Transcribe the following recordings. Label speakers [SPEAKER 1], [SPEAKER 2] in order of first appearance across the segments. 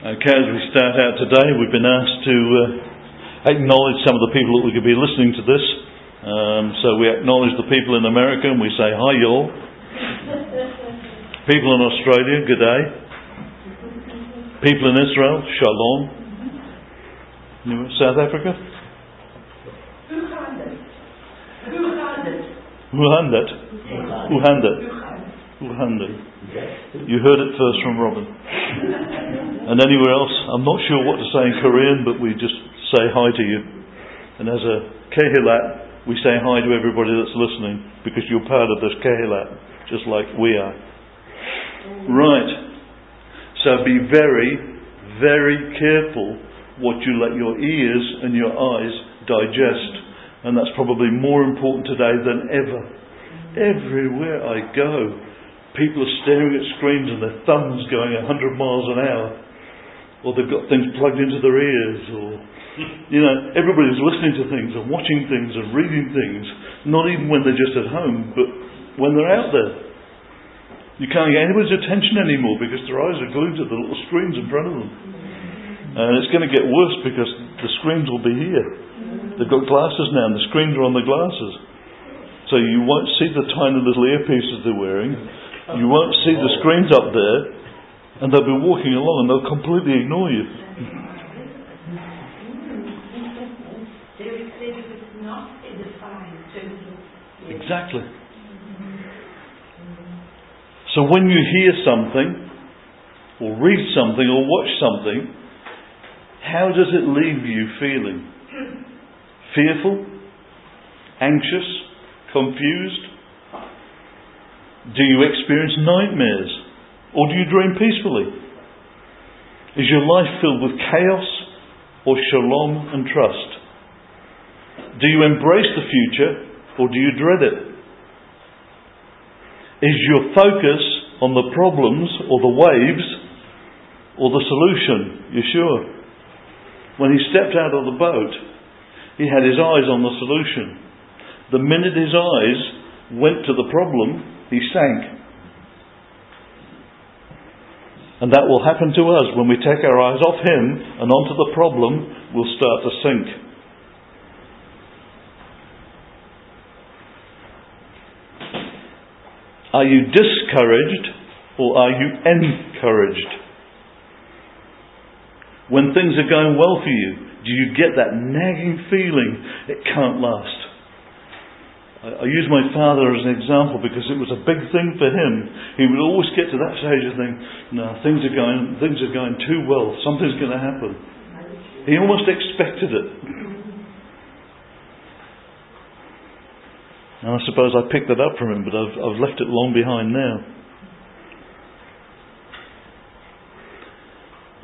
[SPEAKER 1] Okay, as we start out today, we've been asked to acknowledge some of the people that we could be listening to this. So we acknowledge the people in America and we say, hi y'all. People in Australia, good day. People in Israel, shalom. South Africa? Uhandet. You heard it first from Robin. And anywhere else, I'm not sure what to say in Korean, but we just say hi to you. And as a kehilat, we say hi to everybody that's listening, because you're part of this kehilat, just like we are. Right. So be very, very careful what you let your ears and your eyes digest. And that's probably more important today than ever. Everywhere I go, people are staring at screens and their thumbs going 100 miles an hour. Or they've got things plugged into their ears, or, everybody's listening to things and watching things and reading things, not even when they're just at home, but when they're out there. You can't get anybody's attention anymore because their eyes are glued to the little screens in front of them. And it's going to get worse because the screens will be here. They've got glasses now and the screens are on the glasses. So you won't see the tiny little earpieces they're wearing. You won't see the screens up there. And they'll be walking along and they'll completely ignore you. Exactly. So when you hear something, or read something, or watch something, how does it leave you feeling? Fearful? Anxious? Confused? Do you experience nightmares? Or do you dream peacefully? Is your life filled with chaos or shalom and trust? Do you embrace the future or do you dread it? Is your focus on the problems or the waves or the solution? Yeshua. When he stepped out of the boat, he had his eyes on the solution. The minute his eyes went to the problem, he sank. And that will happen to us when we take our eyes off him and onto the problem, we'll start to sink. Are you discouraged or are you encouraged? When things are going well for you, do you get that nagging feeling it can't last? I use my father as an example because it was a big thing for him. He would always get to that stage and think, no, things are going too well. Something's going to happen. He almost expected it. And I suppose I picked that up from him, but I've left it long behind now.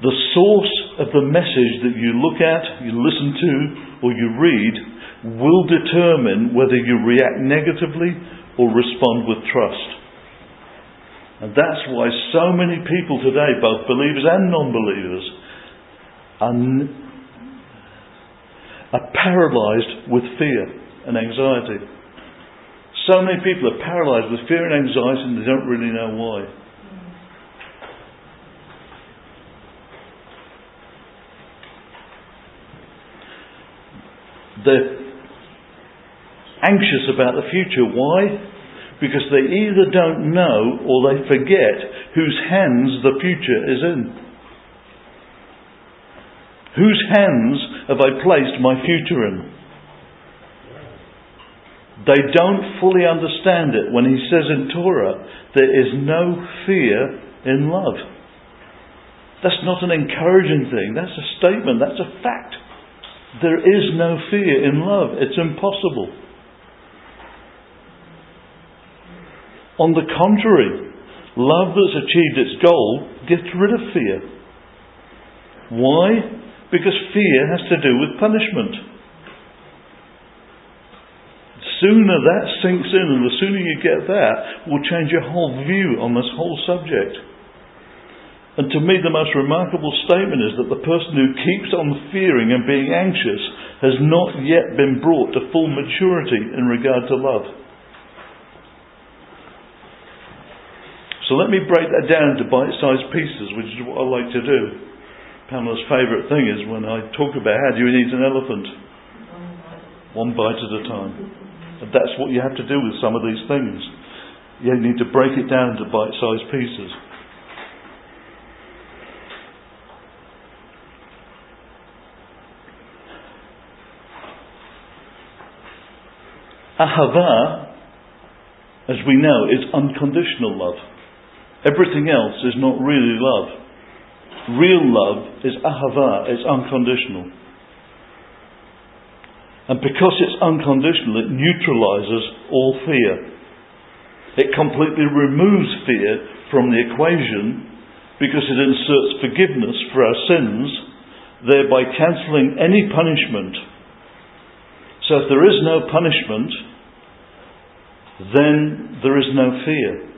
[SPEAKER 1] The source of the message that you look at, you listen to, or you read will determine whether you react negatively or respond with trust. And that's why so many people today, both believers and non-believers, are paralysed with fear and anxiety. So many people are paralysed with fear and anxiety and they don't really know why. They're anxious about the future. Why? Because they either don't know or they forget whose hands the future is in. Whose hands have I placed my future in? They don't fully understand it when he says in Torah, there is no fear in love. That's not an encouraging thing. That's a statement. That's a fact. There is no fear in love. It's impossible. On the contrary, love that's achieved its goal gets rid of fear. Why? Because fear has to do with punishment. The sooner that sinks in and the sooner you get that will change your whole view on this whole subject. And to me the most remarkable statement is that the person who keeps on fearing and being anxious has not yet been brought to full maturity in regard to love. So let me break that down into bite-sized pieces, which is what I like to do. Pamela's favourite thing is when I talk about how do you eat an elephant? One bite at a time. And that's what you have to do with some of these things. You need to break it down into bite-sized pieces. Ahava, as we know, is unconditional love. Everything else is not really love. Real love is ahava, it's unconditional. And because it's unconditional, it neutralises all fear. It completely removes fear from the equation because it inserts forgiveness for our sins, thereby cancelling any punishment. So if there is no punishment, then there is no fear.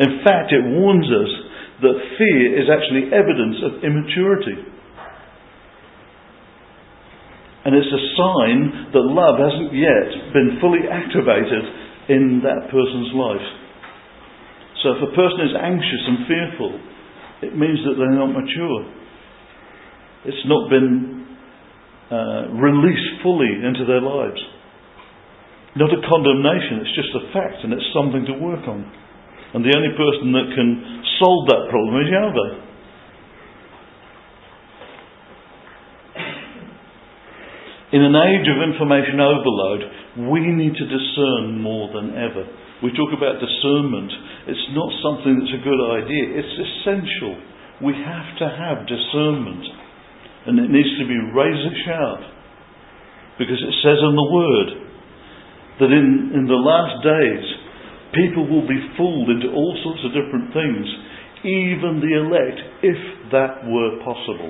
[SPEAKER 1] In fact, it warns us that fear is actually evidence of immaturity. And it's a sign that love hasn't yet been fully activated in that person's life. So if a person is anxious and fearful, it means that they're not mature. It's not been released fully into their lives. Not a condemnation, it's just a fact, and it's something to work on. And the only person that can solve that problem is Yahweh. In an age of information overload, we need to discern more than ever. We talk about discernment. It's not something that's a good idea. It's essential. We have to have discernment. And it needs to be razor sharp. Because it says in the Word that in the last days, people will be fooled into all sorts of different things, even the elect, if that were possible.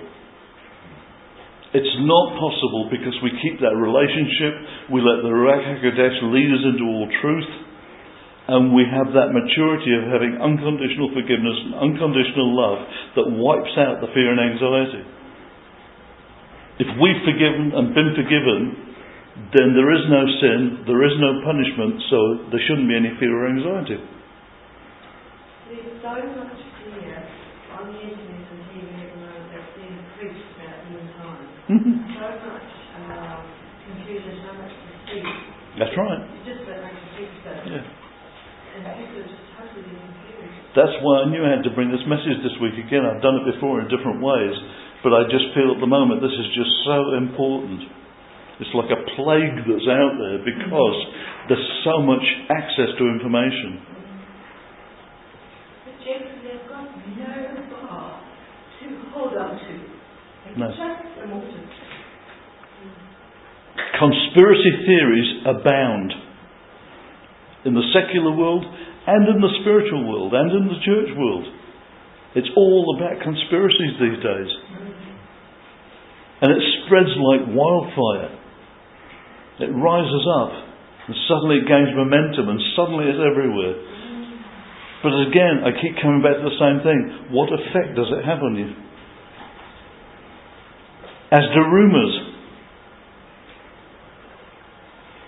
[SPEAKER 1] It's not possible because we keep that relationship, we let the Ruach HaKodesh lead us into all truth, and we have that maturity of having unconditional forgiveness and unconditional love that wipes out the fear and anxiety. If we've forgiven and been forgiven, then there is no sin, there is no punishment, so there shouldn't be any fear or anxiety.
[SPEAKER 2] There's so much fear on the internet and TV at the moment that's being preached about the end times. So much confusion, so much deceit.
[SPEAKER 1] That's right.
[SPEAKER 2] You just don't make a big stuff.
[SPEAKER 1] Yeah.
[SPEAKER 2] And people are just totally confused.
[SPEAKER 1] That's why I knew I had to bring this message this week again. I've done it before in different ways, but I just feel at the moment this is just so important. It's like a plague that's out there because there's so much access to information.
[SPEAKER 2] But James, they've got no bar to hold on to.
[SPEAKER 1] No.
[SPEAKER 2] Just a moment.
[SPEAKER 1] Conspiracy theories abound in the secular world and in the spiritual world and in the church world. It's all about conspiracies these days. And it spreads like wildfire. It rises up and suddenly it gains momentum and suddenly it's everywhere. But again, I keep coming back to the same thing. What effect does it have on you? As do rumours.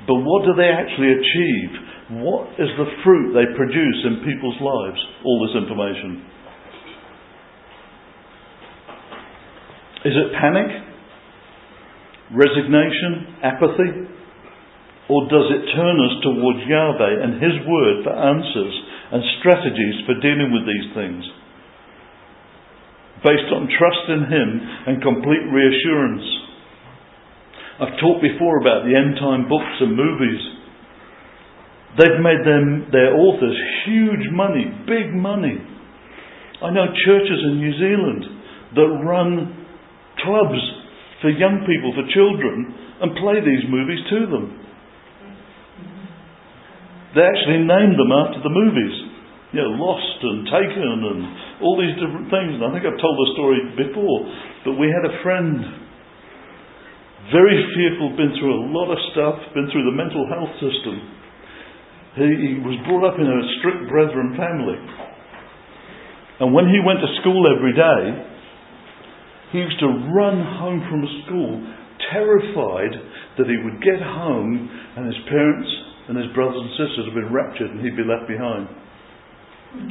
[SPEAKER 1] But what do they actually achieve? What is the fruit they produce in people's lives? All this information. Is it panic? Resignation? Apathy? Or does it turn us towards Yahweh and His Word for answers and strategies for dealing with these things? Based on trust in Him and complete reassurance. I've talked before about the end time books and movies. They've made their authors huge money, big money. I know churches in New Zealand that run clubs for young people, for children, and play these movies to them. They actually named them after the movies. You know, Lost and Taken and all these different things. And I think I've told the story before, but we had a friend, very fearful, been through a lot of stuff, been through the mental health system. He was brought up in a strict Brethren family. And when he went to school every day, he used to run home from school terrified that he would get home and his parents and his brothers and sisters had been raptured and he'd be left behind.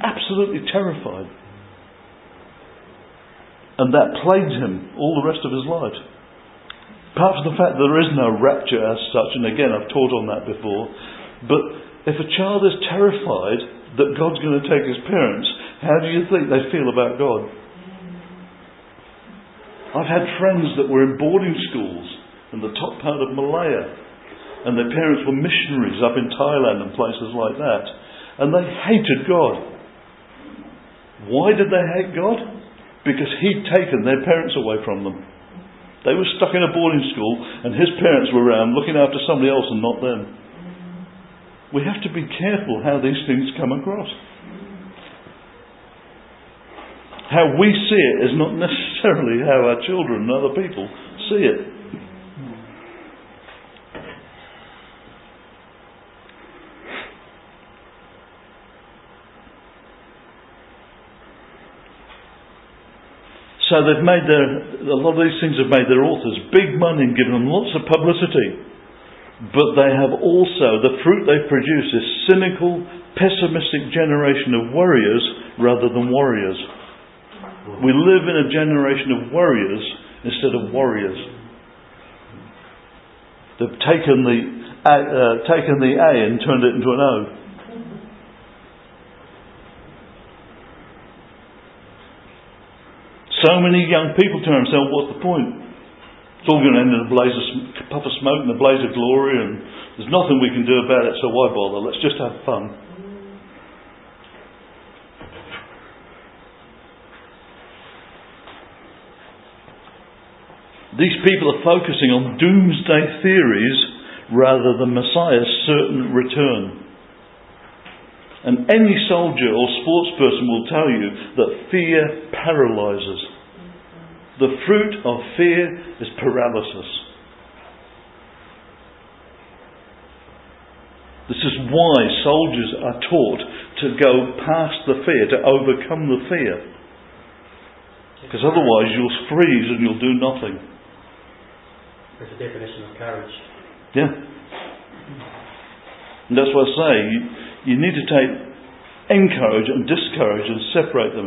[SPEAKER 1] Absolutely terrified. And that plagued him all the rest of his life. Apart from the fact that there is no rapture as such, and again I've taught on that before, but if a child is terrified that God's going to take his parents, how do you think they feel about God? I've had friends that were in boarding schools in the top part of Malaya, and their parents were missionaries up in Thailand and places like that, and they hated God. Why did they hate God? Because he'd taken their parents away from them. They were stuck in a boarding school and his parents were around looking after somebody else and not them. We have to be careful how these things come across. How we see it is not necessarily how our children and other people see it. So they've made a lot of these things have made their authors big money and given them lots of publicity. But they have also, the fruit they produce is cynical, pessimistic generation of worriers rather than warriors. We live in a generation of worriers instead of warriors. They've taken the A and turned it into an O. So many young people turn themselves, what's the point? It's all going to end in a puff of smoke and a blaze of glory, and there's nothing we can do about it, so why bother? Let's just have fun. These people are focusing on doomsday theories rather than Messiah's certain return. And any soldier or sports person will tell you that fear paralyzes. The fruit of fear is paralysis. This is why soldiers are taught to go past the fear, to overcome the fear. Because otherwise you'll freeze and you'll do nothing.
[SPEAKER 3] It's a definition of courage.
[SPEAKER 1] Yeah. And that's what I say. You need to take encourage and discourage and separate them.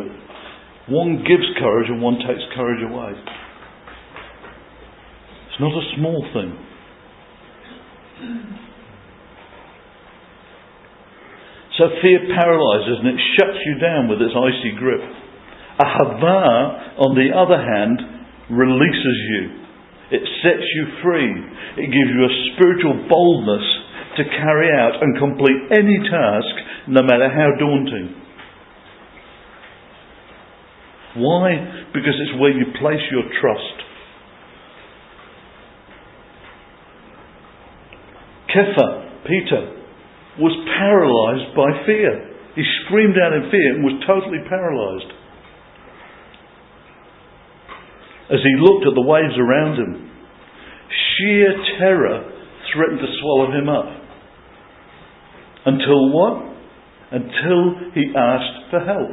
[SPEAKER 1] One gives courage and one takes courage away. It's not a small thing. So fear paralyzes and it shuts you down with its icy grip. Ahava, on the other hand, releases you. It sets you free. It gives you a spiritual boldness to carry out and complete any task, no matter how daunting. Why? Because it's where you place your trust. Kepha, Peter, was paralysed by fear. He screamed out in fear and was totally paralysed. As he looked at the waves around him, sheer terror threatened to swallow him up. Until what? Until he asked for help.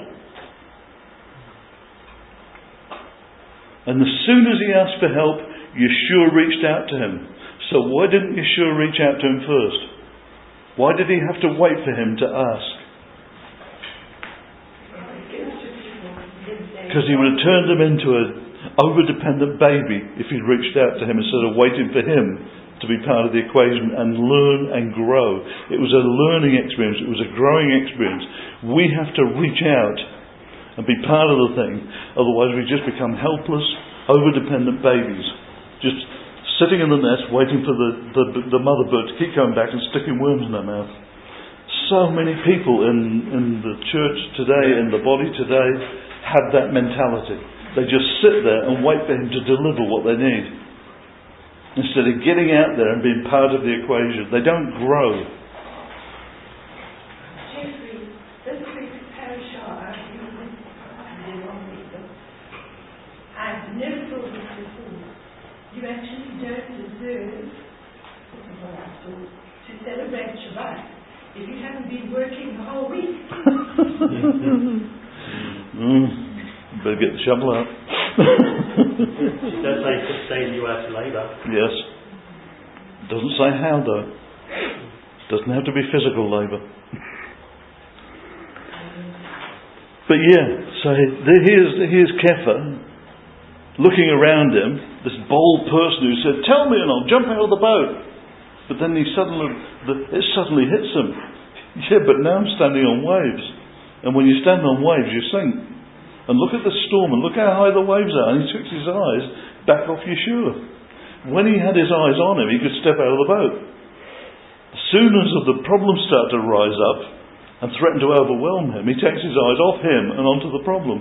[SPEAKER 1] And as soon as he asked for help, Yeshua reached out to him. So why didn't Yeshua reach out to him first? Why did he have to wait for him to ask? Because he would have turned him into an over-dependent baby if he'd reached out to him instead of waiting for him to be part of the equation and learn and grow. It was a learning experience. It was a growing experience. We have to reach out and be part of the thing. Otherwise we just become helpless, over-dependent babies. Just sitting in the nest waiting for the mother bird to keep coming back and sticking worms in their mouth. So many people in the church today, in the body today, have that mentality. They just sit there and wait for him to deliver what they need. Instead of getting out there and being part of the equation. They don't grow.
[SPEAKER 2] Jeffrey, this week's Parashah, I've never thought of this before. You actually don't deserve, this is what I thought, to celebrate Shavat if you haven't been working the whole week.
[SPEAKER 1] Better get the shovel out.
[SPEAKER 3] It does say 6 days you are to labour.
[SPEAKER 1] Yes. Doesn't say how though. Doesn't have to be physical labour. But yeah, so here's Kepha. looking around him, this bold person who said, "Tell me and I'll jump out of the boat." But then it suddenly hits him. Yeah, but now I'm standing on waves. And when you stand on waves, you sink. And look at the storm and look how high the waves are. And he took his eyes back off Yeshua. When he had his eyes on him, he could step out of the boat. As soon as the problems start to rise up and threaten to overwhelm him, he takes his eyes off him and onto the problem.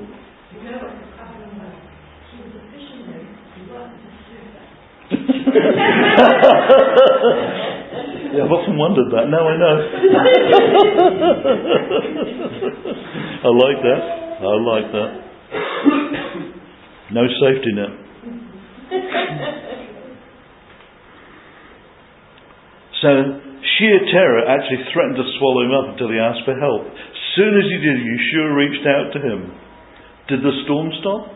[SPEAKER 2] You know what happened was, he was a fisherman, he wasn't a surfer.
[SPEAKER 1] Yeah, I've often wondered that. Now I know. I like that. I like that. No safety net. So, sheer terror actually threatened to swallow him up until he asked for help. As soon as he did, Yeshua reached out to him. Did the storm stop?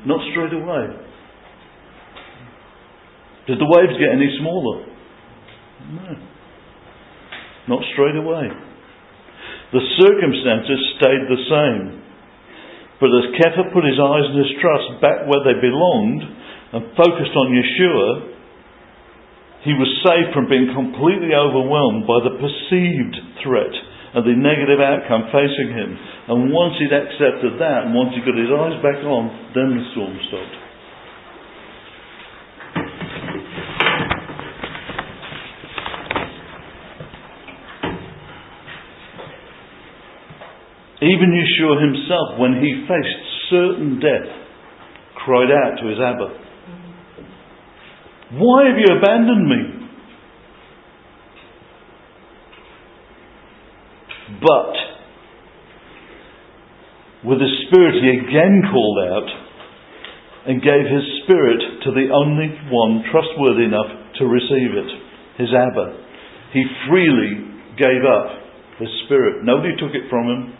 [SPEAKER 1] Not straight away. Did the waves get any smaller? No. Not straight away. The circumstances stayed the same. But as Kepha put his eyes and his trust back where they belonged and focused on Yeshua, he was saved from being completely overwhelmed by the perceived threat and the negative outcome facing him. And once he'd accepted that, and once he got his eyes back on, then the storm stopped. Even Yeshua himself, when he faced certain death, cried out to his Abba, "Why have you abandoned me?" But with his spirit he again called out and gave his spirit to the only one trustworthy enough to receive it, his Abba. He freely gave up his spirit. Nobody took it from him.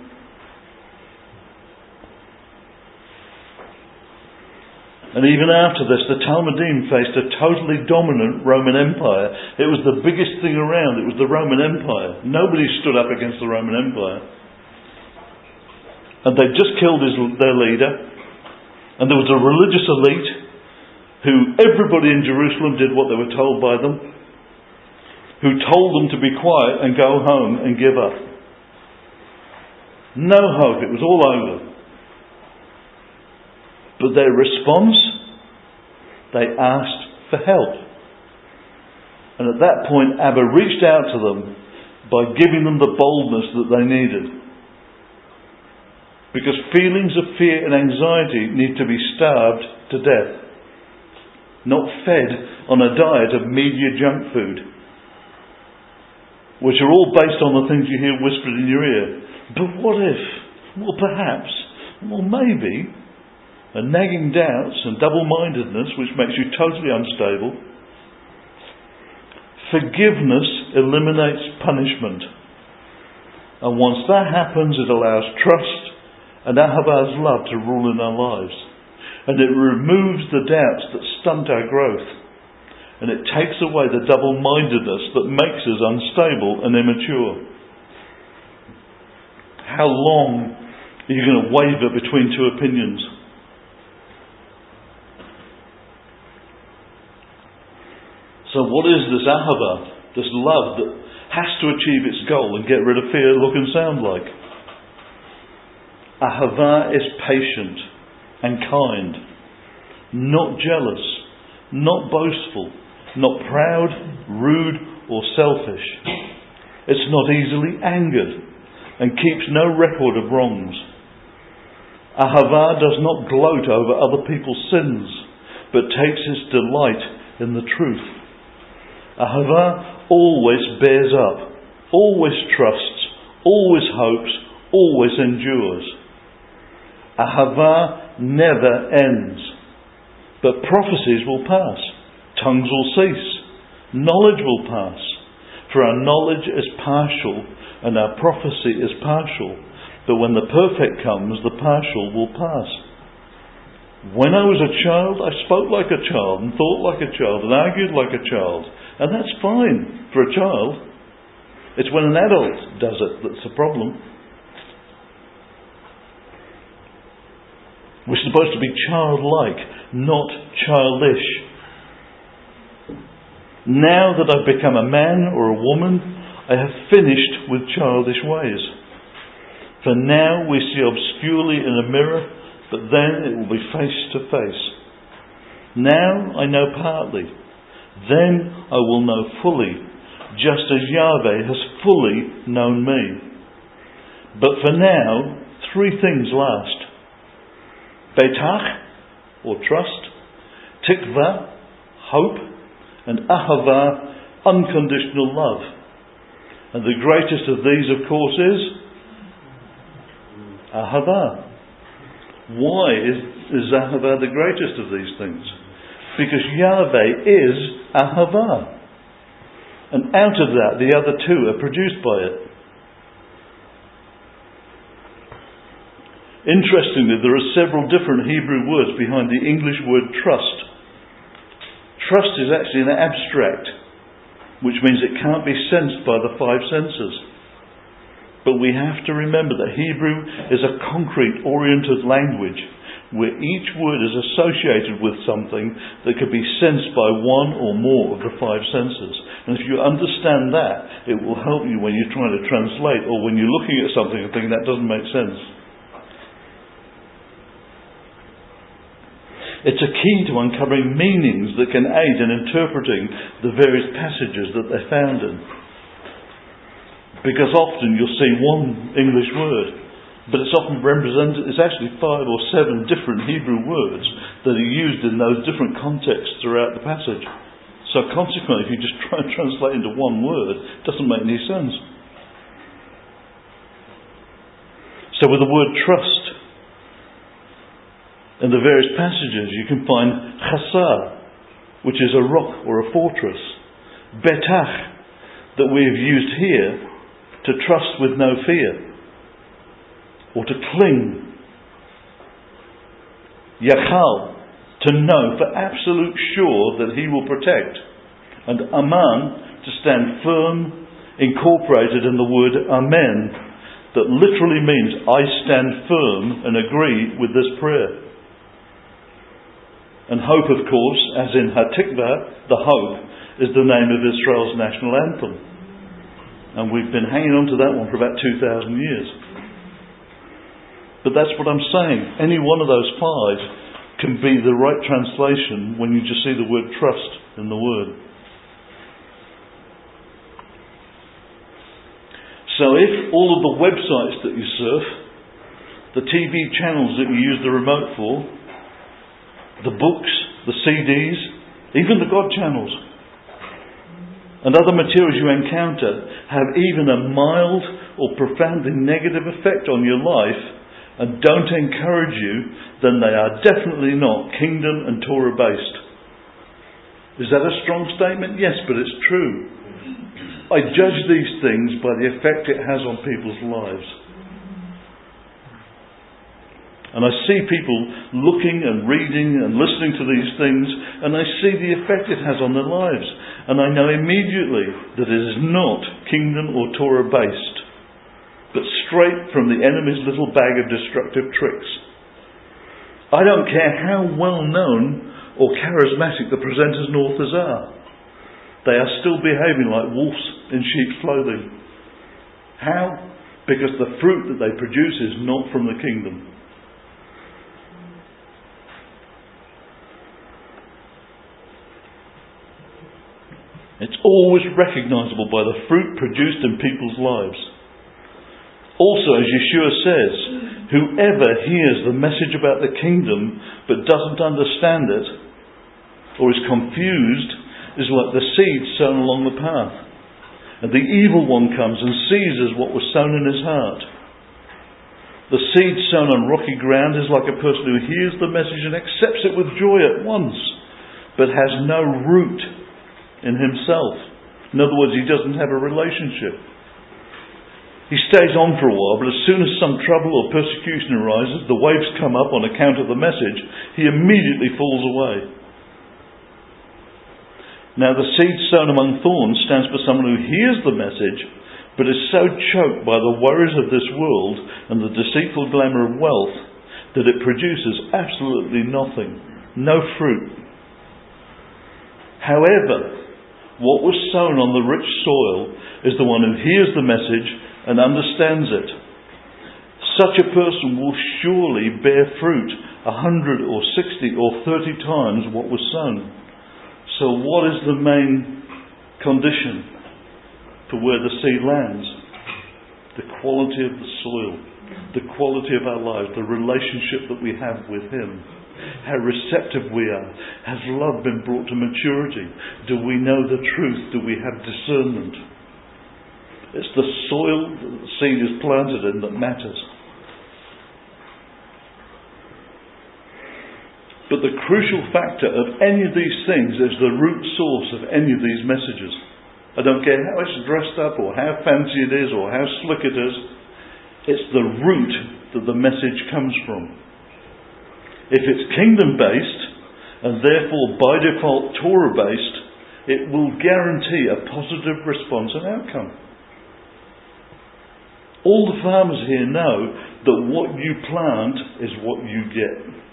[SPEAKER 1] And even after this, the Talmudim faced a totally dominant Roman Empire. It was the biggest thing around. It was the Roman Empire. Nobody stood up against the Roman Empire. And they'd just killed their leader. And there was a religious elite who everybody in Jerusalem did what they were told by them, who told them to be quiet and go home and give up. No hope. It was all over. But their response, they asked for help. And at that point, Abba reached out to them by giving them the boldness that they needed. Because feelings of fear and anxiety need to be starved to death, not fed on a diet of media junk food, which are all based on the things you hear whispered in your ear. But what if? Well, perhaps. Well, maybe. And nagging doubts and double-mindedness, which makes you totally unstable. Forgiveness eliminates punishment. And once that happens, it allows trust and Ahava's love to rule in our lives. And it removes the doubts that stunt our growth. And it takes away the double-mindedness that makes us unstable and immature. How long are you going to waver between two opinions? So what is this Ahava, this love that has to achieve its goal and get rid of fear, look and sound like? Ahava is patient and kind, not jealous, not boastful, not proud, rude or selfish. It's not easily angered and keeps no record of wrongs. Ahava does not gloat over other people's sins, but takes its delight in the truth. Ahava always bears up, always trusts, always hopes, always endures. Ahava never ends. But prophecies will pass, tongues will cease, knowledge will pass. For our knowledge is partial and our prophecy is partial. But when the perfect comes, the partial will pass. When I was a child, I spoke like a child and thought like a child and argued like a child. And that's fine for a child. It's when an adult does it that's the problem. We're supposed to be childlike, not childish. Now that I've become a man or a woman, I have finished with childish ways. For now we see obscurely in a mirror, but then it will be face to face. Now I know partly, then I will know fully, just as Yahweh has fully known me. But for now, 3 things last. Betach, or trust, tikva, hope, and ahava, unconditional love. And the greatest of these, of course, is ahava. Why is ahava the greatest of these things? Because Yahweh is ahava. And out of that, the other 2 are produced by it. Interestingly, there are several different Hebrew words behind the English word trust. Trust is actually an abstract, which means it can't be sensed by the 5 senses. But we have to remember that Hebrew is a concrete-oriented language, where each word is associated with something that could be sensed by one or more of the 5 senses. And if you understand that, it will help you when you're trying to translate, or when you're looking at something and thinking that doesn't make sense. It's a key to uncovering meanings that can aid in interpreting the various passages that they're found in. Because often you'll see one English word, but it's often represented, it's actually 5 or 7 different Hebrew words that are used in those different contexts throughout the passage. So consequently, if you just try and translate into one word, it doesn't make any sense. So with the word trust, in the various passages you can find chasar, which is a rock or a fortress. Betach, that we have used here to trust with no fear, or to cling. Yachal, to know for absolute sure that he will protect. And aman, to stand firm, incorporated in the word amen, that literally means I stand firm and agree with this prayer. And hope, of course, as in Hatikva, the hope, is the name of Israel's national anthem. And we've been hanging on to that one for about 2,000 years. But that's what I'm saying. Any one of those 5 can be the right translation when you just see the word trust in the word. So if all of the websites that you surf, the TV channels that you use the remote for, the books, the CDs, even the God channels, and other materials you encounter have even a mild or profoundly negative effect on your life and don't encourage you, then they are definitely not kingdom and Torah based. Is that a strong statement? Yes, but it's true. I judge these things by the effect it has on people's lives. And I see people looking and reading and listening to these things, and I see the effect it has on their lives. And I know immediately that it is not kingdom or Torah based, but straight from the enemy's little bag of destructive tricks. I don't care how well known or charismatic the presenters and authors are. They are still behaving like wolves in sheep's clothing. How? Because the fruit that they produce is not from the kingdom. It's always recognisable by the fruit produced in people's lives. Also, as Yeshua says, whoever hears the message about the kingdom but doesn't understand it, or is confused, is like the seed sown along the path. And the evil one comes and seizes what was sown in his heart. The seed sown on rocky ground is like a person who hears the message and accepts it with joy at once, but has no root in himself. In other words, he doesn't have a relationship. He stays on for a while, but as soon as some trouble or persecution arises, the waves come up on account of the message, he immediately falls away. Now the seed sown among thorns stands for someone who hears the message, but is so choked by the worries of this world and the deceitful glamour of wealth that it produces absolutely nothing, no fruit. However, what was sown on the rich soil is the one who hears the message and understands it. Such a person will surely bear fruit 100 or 60 or 30 times what was sown. So what is the main condition for where the seed lands? The quality of the soil, the quality of our lives, the relationship that we have with Him, how receptive we are. Has love been brought to maturity? Do we know the truth? Do we have discernment? It's the soil that the seed is planted in that matters. But the crucial factor of any of these things is the root source of any of these messages. I don't care how it's dressed up or how fancy it is or how slick it is. It's the root that the message comes from. If it's kingdom-based, and therefore by default Torah-based, it will guarantee a positive response and outcome. All the farmers here know that what you plant is what you get.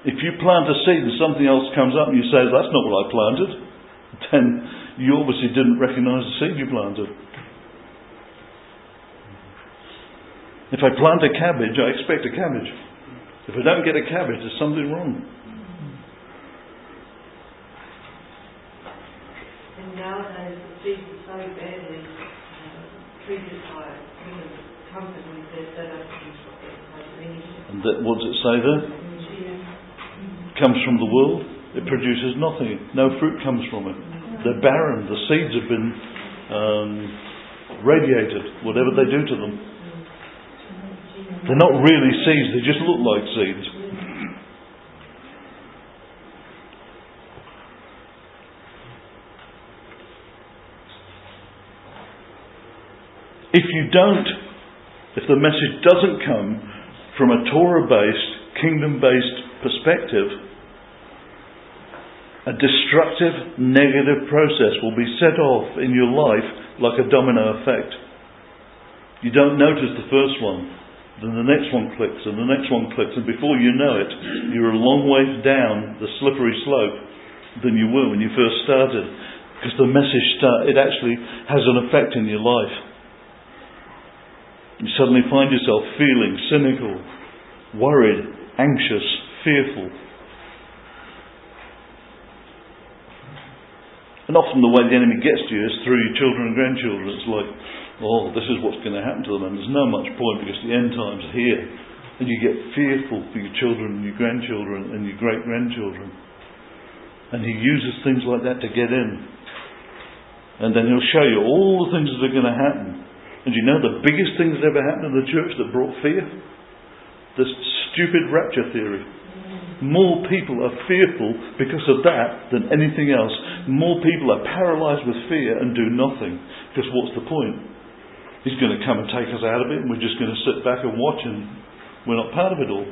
[SPEAKER 1] If you plant a seed and something else comes up and you say, that's not what I planted, then you obviously didn't recognise the seed you planted. If I plant a cabbage, I expect a cabbage. If I don't get a cabbage, there's something wrong.
[SPEAKER 2] And nowadays, the seeds are so badly treated by companies that they don't produce what they're supposed to be.
[SPEAKER 1] And what's it say there? Comes from the world. It produces nothing. No fruit comes from it. They're barren. The seeds have been radiated, whatever they do to them. They're not really seeds, they just look like seeds. If the message doesn't come from a Torah-based, kingdom-based perspective, a destructive, negative process will be set off in your life like a domino effect. You don't notice the first one, then the next one clicks, and the next one clicks, and before you know it, you're a long way down the slippery slope than you were when you first started. Because the message it actually has an effect in your life. You suddenly find yourself feeling cynical, worried, anxious, fearful. And often the way the enemy gets to you is through your children and grandchildren. It's like, oh, this is what's going to happen to them, and there's no much point because the end time's here. And you get fearful for your children and your grandchildren and your great-grandchildren. And he uses things like that to get in. And then he'll show you all the things that are going to happen. And you know the biggest thing that ever happened in the church that brought fear? The stupid rapture theory. More people are fearful because of that than anything else. More people are paralysed with fear and do nothing. Because what's the point? He's going to come and take us out of it and we're just going to sit back and watch and we're not part of it all.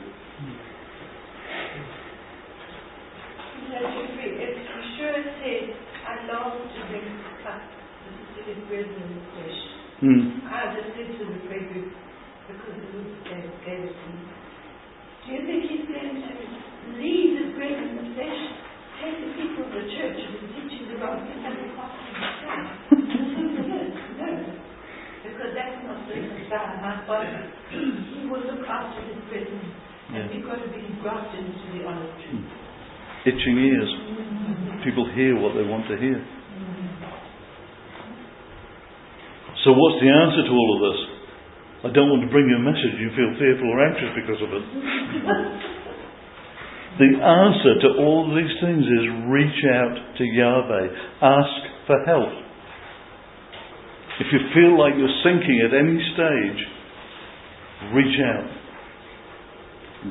[SPEAKER 2] It's sure said, I long to drink the cup, the bread and the flesh. I just said to the bread because the Lord gave it to me. Do you think he's going to leave the bread and the flesh, take the people of the church and teach them about Pentecost and No. Because that's not the style of my Father. He will look after his presence. And we've got to be grafted into the honest truth.
[SPEAKER 1] Itching ears. People hear what they want to hear. So what's the answer to all of this? I don't want to bring you a message you feel fearful or anxious because of it. The answer to all these things is reach out to Yahweh. Ask for help. If you feel like you're sinking at any stage, reach out.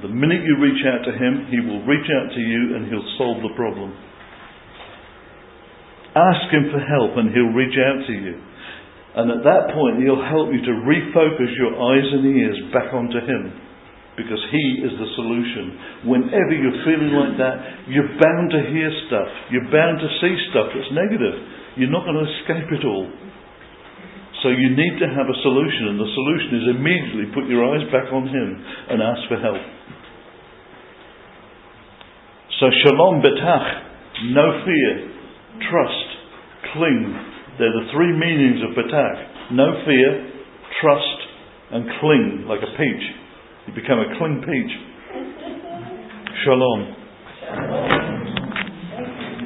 [SPEAKER 1] The minute you reach out to Him, He will reach out to you and He'll solve the problem. Ask Him for help and He'll reach out to you. And at that point, He'll help you to refocus your eyes and ears back onto Him. Because He is the solution. Whenever you're feeling like that, you're bound to hear stuff. You're bound to see stuff that's negative. You're not going to escape it all. So you need to have a solution, and the solution is immediately put your eyes back on Him and ask for help. So shalom betach, no fear, trust, cling. They're the three meanings of betach. No fear, trust, and cling, like a peach. You become a cling peach. Shalom.